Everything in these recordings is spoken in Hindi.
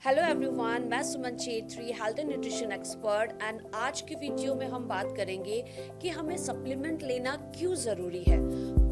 हेलो एवरीवन, मैं Suman Chhetri, health and nutrition expert. And आज की वीडियो में हम बात करेंगे कि हमें सप्लीमेंट लेना क्यों ज़रूरी है।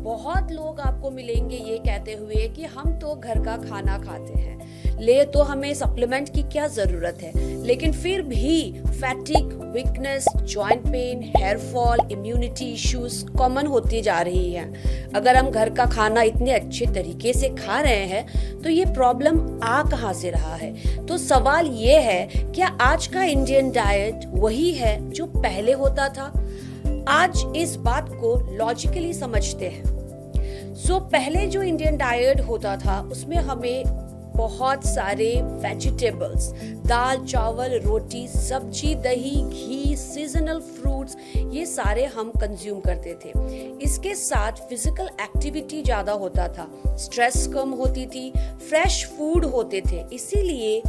बहुत लोग आपको मिलेंगे ये कहते हुए कि हम तो घर का खाना खाते हैं, ले तो हमें सप्लीमेंट की क्या ज़रूरत है। लेकिन फिर भी fatigue, weakness, joint pain, hair fall, immunity issues common होती जा रही हैं। अगर हम घर का खाना इतने अच्छे तरीके से खा रहे हैं तो ये प्रॉब्लम आ कहाँ से रहा है। तो सवाल ये है, क्या आज का इंडियन डाइट वही है जो पहले होता था? आज इस बात को लॉजिकली समझते हैं। पहले जो इंडियन डाइट होता था उसमें हमें बहुत सारे वेजिटेबल्स, दाल, चावल, रोटी, सब्जी, दही, घी, सीजनल फ्रूट्स, ये सारे हम कंज्यूम करते थे। इसके साथ फिजिकल एक्टिविटी ज़्यादा होता था, स्ट्रेस कम होती थी, फ्रेश फूड होते थे। इसीलिए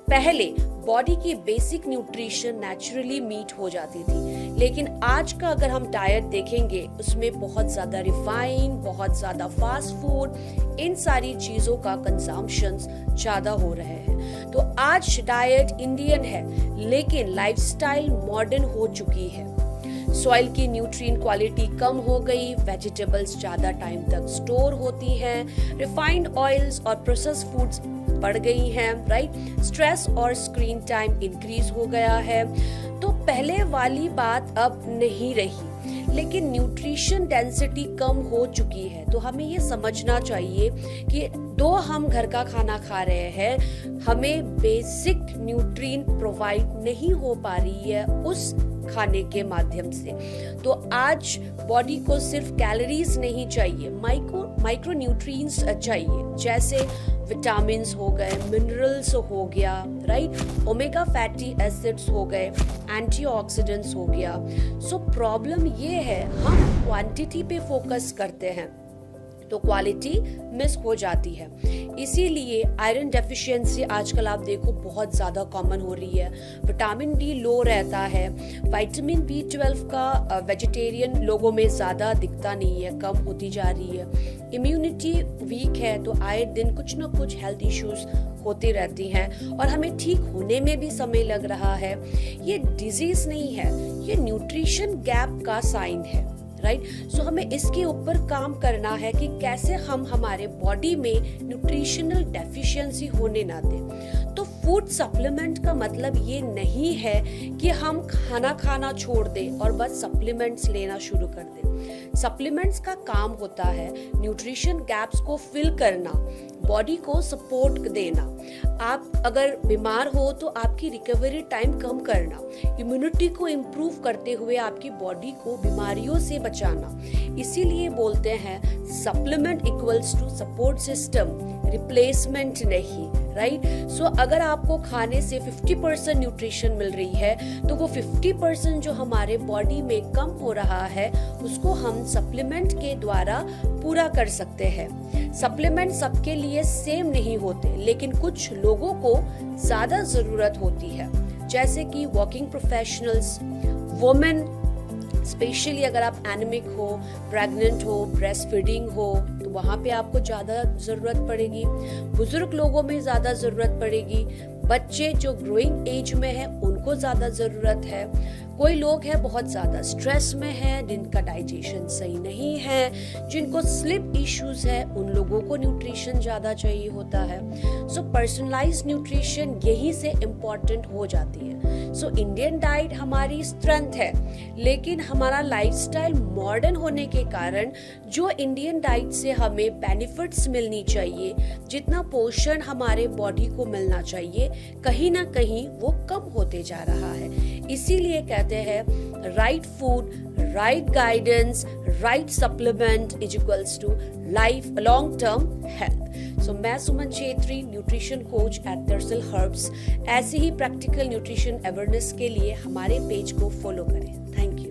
पहले बॉडी की बेसिक न्यूट्रिशन नेचुरली मीट हो जाती थी। लेकिन आज का अगर हम डाइट देखेंगे उसमें बहुत ज़्यादा रिफाइन, बहुत ज़्यादा फास्ट फूड, इन सारी चीज़ों का कंजम्पशन ज़्यादा हो रहे हैं। तो आज डाइट इंडियन है लेकिन लाइफस्टाइल मॉडर्न हो चुकी है। सॉइल की न्यूट्रिएंट क्वालिटी कम हो गई, वेजिटेबल्स ज़्यादा टाइम तक स्टोर होती हैं, रिफाइंड ऑयल्स और प्रोसेस्ड फूड्स बढ़ गई हैं, राइट। स्ट्रेस और स्क्रीन टाइम इंक्रीज हो गया है। तो पहले वाली बात अब नहीं रही, लेकिन न्यूट्रिशन डेंसिटी कम हो चुकी है। तो हमें ये समझना चाहिए कि दो हम घर का खाना खा रहे हैं, हमें बेसिक न्यूट्रिएंट प्रोवाइड नहीं हो पा रही है उस खाने के माध्यम से। तो आज बॉडी को सिर्फ कैलोरीज नहीं चाहिए, माइक्रो न्यूट्रिएंट्स चाहिए, जैसे विटामिन्स हो गए, मिनरल्स हो गया, राइट, ओमेगा फैटी एसिड्स हो गए, एंटीऑक्सीडेंट्स हो गया। प्रॉब्लम ये है, हम क्वांटिटी पे फोकस करते हैं तो क्वालिटी मिस हो जाती है। इसीलिए आयरन डेफिशिएंसी आजकल आप देखो बहुत ज़्यादा कॉमन हो रही है। विटामिन डी लो रहता है, विटामिन B12 का वेजिटेरियन लोगों में ज़्यादा दिखता नहीं है, कम होती जा रही है। इम्यूनिटी वीक है तो आए दिन कुछ ना कुछ हेल्थ इश्यूज होती रहती हैं और हमें ठीक होने में भी समय लग रहा है। ये डिजीज नहीं है, ये न्यूट्रिशन गैप का साइन है, राइट। हमें इसके ऊपर काम करना है कि कैसे हम हमारे बॉडी में न्यूट्रिशनल डेफिशिएंसी होने ना दें। तो फूड सप्लीमेंट का मतलब ये नहीं है कि हम खाना खाना छोड़ दें और बस सप्लीमेंट्स लेना शुरू कर दें। सप्लीमेंट्स का काम होता है न्यूट्रिशन गैप्स को फिल करना, बॉडी को सपोर्ट देना। आप अगर बीमार हो तो आपकी रिकवरी टाइम कम करना, इम्यूनिटी को इम्प्रूव करते हुए आपकी बॉडी को बीमारियों से बचाना। इसीलिए बोलते हैं supplement equals to support system, replacement नहीं, राइट। अगर आपको खाने से 50% न्यूट्रिशन मिल रही है तो वो 50% जो हमारे बॉडी में कम हो रहा है उसको हम सप्लीमेंट के द्वारा पूरा कर सकते हैं। सप्लीमेंट सबके लिए सेम नहीं होते, लेकिन कुछ लोगों को ज़्यादा ज़रूरत होती है, जैसे कि वर्किंग प्रोफेशनल्स, वुमेन, स्पेशली अगर आप एनीमिक हो, प्रेग्नेंट हो, ब्रेस्ट फीडिंग हो तो वहाँ पे आपको ज़्यादा ज़रूरत पड़ेगी। बुजुर्ग लोगों में ज़्यादा ज़रूरत पड़ेगी। बच्चे जो ग्रोइंग एज में है उनको ज़्यादा ज़रूरत है। कोई लोग हैं बहुत ज़्यादा स्ट्रेस में हैं, जिनका डाइजेशन सही नहीं है, जिनको स्लीप इश्यूज है, उन लोगों को न्यूट्रिशन ज़्यादा चाहिए होता है। पर्सनलाइज्ड न्यूट्रिशन यही से इम्पॉर्टेंट हो जाती है। इंडियन डाइट हमारी स्ट्रेंथ है, लेकिन हमारा लाइफस्टाइल मॉडर्न होने के कारण जो इंडियन डाइट से हमें बेनिफिट्स मिलनी चाहिए, जितना पोषण हमारे बॉडी को मिलना चाहिए, कहीं ना कहीं वो कम होते जा रहा है। इसीलिए कहते हैं right food, right guidance, right supplement is equals to life long term health. मैं Suman Chhetri, nutrition coach at Darasal herbs. ऐसे ही प्रैक्टिकल न्यूट्रिशन अवेयरनेस के लिए हमारे पेज को फॉलो करें। Thank you.